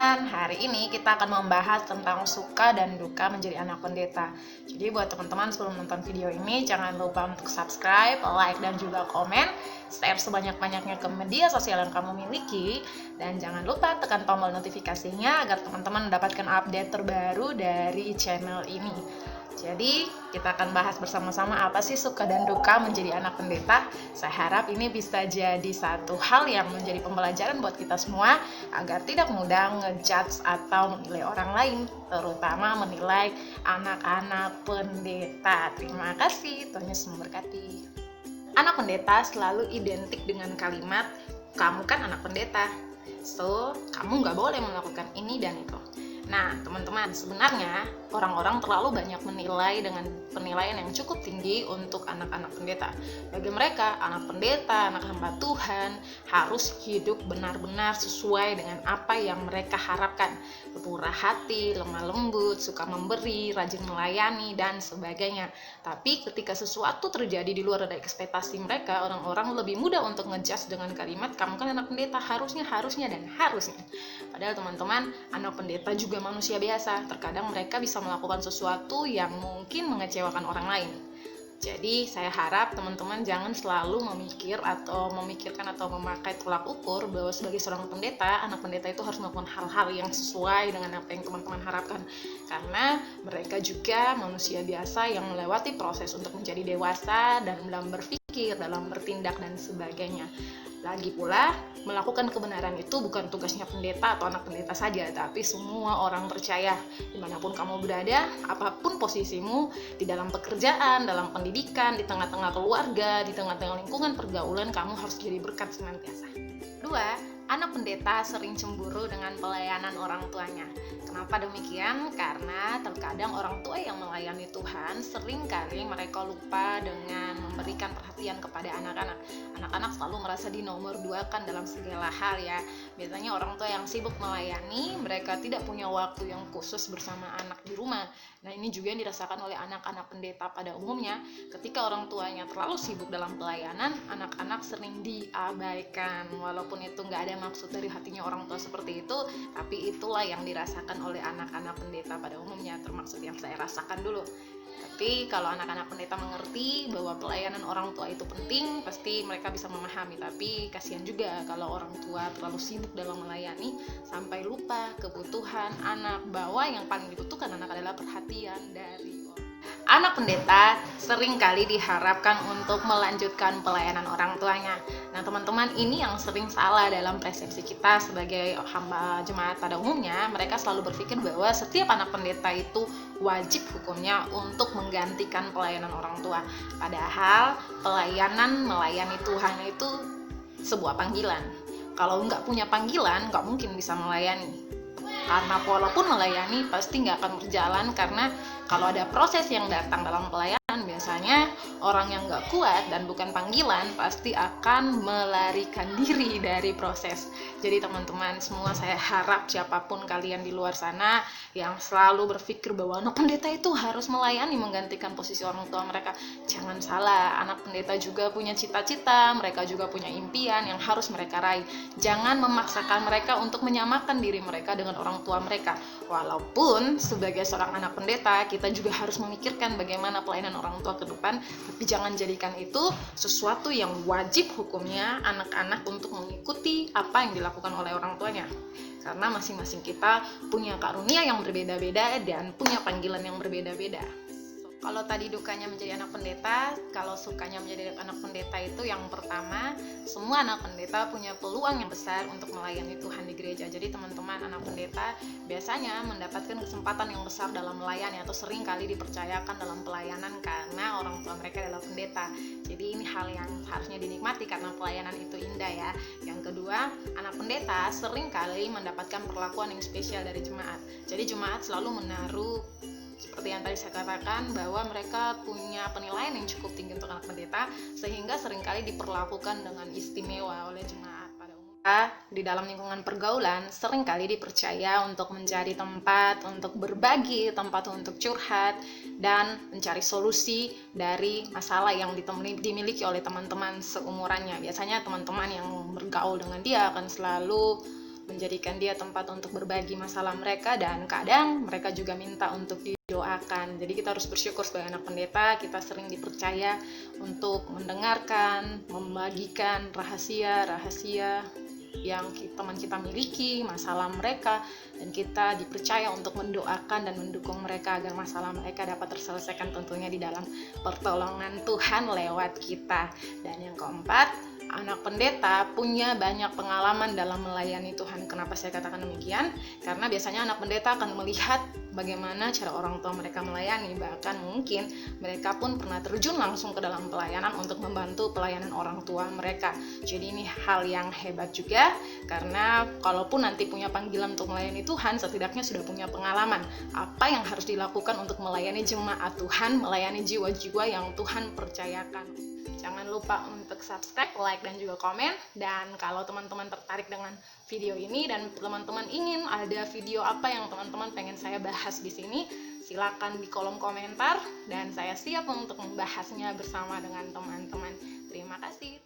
Dan hari ini kita akan membahas tentang suka dan duka menjadi anak pendeta. Jadi buat teman-teman sebelum nonton video ini jangan lupa untuk subscribe, like, dan juga komen, share sebanyak-banyaknya ke media sosial yang kamu miliki, dan jangan lupa tekan tombol notifikasinya agar teman-teman mendapatkan update terbaru dari channel ini. Jadi kita akan bahas bersama-sama apa sih suka dan duka menjadi anak pendeta. Saya harap ini bisa jadi satu hal yang menjadi pembelajaran buat kita semua agar tidak mudah ngejudge atau menilai orang lain, terutama menilai anak-anak pendeta. Terima kasih, Tuhan Yesus memberkati. Anak pendeta selalu identik dengan kalimat, kamu kan anak pendeta, so kamu nggak boleh melakukan ini dan itu. Nah, teman-teman, sebenarnya orang-orang terlalu banyak menilai dengan penilaian yang cukup tinggi untuk anak-anak pendeta. Bagi mereka, anak pendeta, anak hamba Tuhan harus hidup benar-benar sesuai dengan apa yang mereka harapkan. Bermurah hati, lemah lembut, suka memberi, rajin melayani, dan sebagainya. Tapi ketika sesuatu terjadi di luar dari ekspektasi mereka, orang-orang lebih mudah untuk ngejudge dengan kalimat, kamu kan anak pendeta, harusnya, dan harusnya. Padahal teman-teman, anak pendeta juga manusia biasa. Terkadang mereka bisa melakukan sesuatu yang mungkin mengecewakan orang lain. Jadi saya harap teman-teman jangan selalu memikirkan atau memakai tolak ukur bahwa sebagai seorang pendeta, anak pendeta itu harus melakukan hal-hal yang sesuai dengan apa yang teman-teman harapkan. Karena mereka juga manusia biasa yang melewati proses untuk menjadi dewasa dan dalam berpikir, dalam bertindak dan sebagainya. Lagi pula, melakukan kebenaran itu bukan tugasnya pendeta atau anak pendeta saja, tapi semua orang percaya. Dimanapun kamu berada, apapun posisimu, di dalam pekerjaan, dalam pendidikan, di tengah-tengah keluarga, di tengah-tengah lingkungan pergaulan, kamu harus jadi berkat senantiasa. 2. Anak pendeta sering cemburu dengan pelayanan orang tuanya. Kenapa demikian? Karena terkadang orang tua yang melayani Tuhan seringkali mereka lupa dengan memberikan perhatian kepada anak-anak. Anak-anak selalu merasa dinomorduakan dalam segala hal ya. Biasanya orang tua yang sibuk melayani, mereka tidak punya waktu yang khusus bersama anak di rumah. Nah, ini juga yang dirasakan oleh anak-anak pendeta pada umumnya. Ketika orang tuanya terlalu sibuk dalam pelayanan, anak-anak sering diabaikan. Walaupun itu nggak ada maksud dari hatinya orang tua seperti itu, tapi itulah yang dirasakan oleh anak-anak pendeta pada umumnya, termasuk yang saya rasakan dulu. Tapi kalau anak-anak pendeta mengerti bahwa pelayanan orang tua itu penting, pasti mereka bisa memahami. Tapi kasihan juga kalau orang tua terlalu sibuk dalam melayani sampai lupa kebutuhan anak, bahwa yang paling dibutuhkan anak adalah perhatian dari orang. Anak pendeta seringkali diharapkan untuk melanjutkan pelayanan orang tuanya. Nah, teman-teman, ini yang sering salah dalam persepsi kita sebagai hamba jemaat pada umumnya. Mereka selalu berpikir bahwa setiap anak pendeta itu wajib hukumnya untuk menggantikan pelayanan orang tua. Padahal melayani Tuhan itu sebuah panggilan. Kalau nggak punya panggilan, nggak mungkin bisa melayani. Karena walaupun melayani pasti nggak akan berjalan, karena kalau ada proses yang datang dalam pelayanan, biasanya orang yang nggak kuat dan bukan panggilan pasti akan melarikan diri dari proses. Jadi teman-teman semua, saya harap siapapun kalian di luar sana yang selalu berpikir bahwa anak pendeta itu harus melayani menggantikan posisi orang tua mereka, jangan salah. Anak pendeta juga punya cita-cita, mereka juga punya impian yang harus mereka raih. Jangan memaksakan mereka untuk menyamakan diri mereka dengan orang tua mereka. Walaupun sebagai seorang anak pendeta, kita juga harus memikirkan bagaimana pelayanan orang tua ke depan, tapi jangan jadikan itu sesuatu yang wajib hukumnya anak-anak untuk mengikuti apa yang dilakukan oleh orang tuanya. Karena masing-masing kita punya karunia yang berbeda-beda dan punya panggilan yang berbeda-beda. Kalau tadi dukanya menjadi anak pendeta, kalau sukanya menjadi anak pendeta itu yang pertama, semua anak pendeta punya peluang yang besar untuk melayani Tuhan di gereja. Jadi teman-teman, anak pendeta biasanya mendapatkan kesempatan yang besar dalam melayani atau sering kali dipercayakan dalam pelayanan karena orang tua mereka adalah pendeta. Jadi ini hal yang harusnya dinikmati karena pelayanan itu indah ya. Yang kedua, anak pendeta sering kali mendapatkan perlakuan yang spesial dari jemaat. Jadi jemaat selalu menaruh, seperti yang tadi saya katakan, bahwa mereka punya penilaian yang cukup tinggi untuk anak pendeta, sehingga seringkali diperlakukan dengan istimewa oleh jemaat pada umumnya. Di dalam lingkungan pergaulan seringkali dipercaya untuk menjadi tempat untuk berbagi, tempat untuk curhat, dan mencari solusi dari masalah yang dimiliki oleh teman-teman seumurannya. Biasanya teman-teman yang bergaul dengan dia akan selalu menjadikan dia tempat untuk berbagi masalah mereka, dan kadang mereka juga minta untuk didoakan. Jadi kita harus bersyukur sebagai anak pendeta, kita sering dipercaya untuk mendengarkan, membagikan rahasia-rahasia yang teman kita miliki, masalah mereka, dan kita dipercaya untuk mendoakan dan mendukung mereka agar masalah mereka dapat terselesaikan, tentunya di dalam pertolongan Tuhan lewat kita. Dan yang keempat, anak pendeta punya banyak pengalaman dalam melayani Tuhan. Kenapa saya katakan demikian? Karena biasanya anak pendeta akan melihat bagaimana cara orang tua mereka melayani, bahkan mungkin mereka pun pernah terjun langsung ke dalam pelayanan untuk membantu pelayanan orang tua mereka. Jadi ini hal yang hebat juga, karena kalaupun nanti punya panggilan untuk melayani Tuhan, setidaknya sudah punya pengalaman apa yang harus dilakukan untuk melayani jemaat Tuhan, melayani jiwa-jiwa yang Tuhan percayakan. Jangan lupa untuk subscribe, like, dan juga komen. Dan kalau teman-teman tertarik dengan video ini dan teman-teman ingin ada video apa yang teman-teman pengen saya bahas di sini, silakan di kolom komentar dan saya siap untuk membahasnya bersama dengan teman-teman. Terima kasih.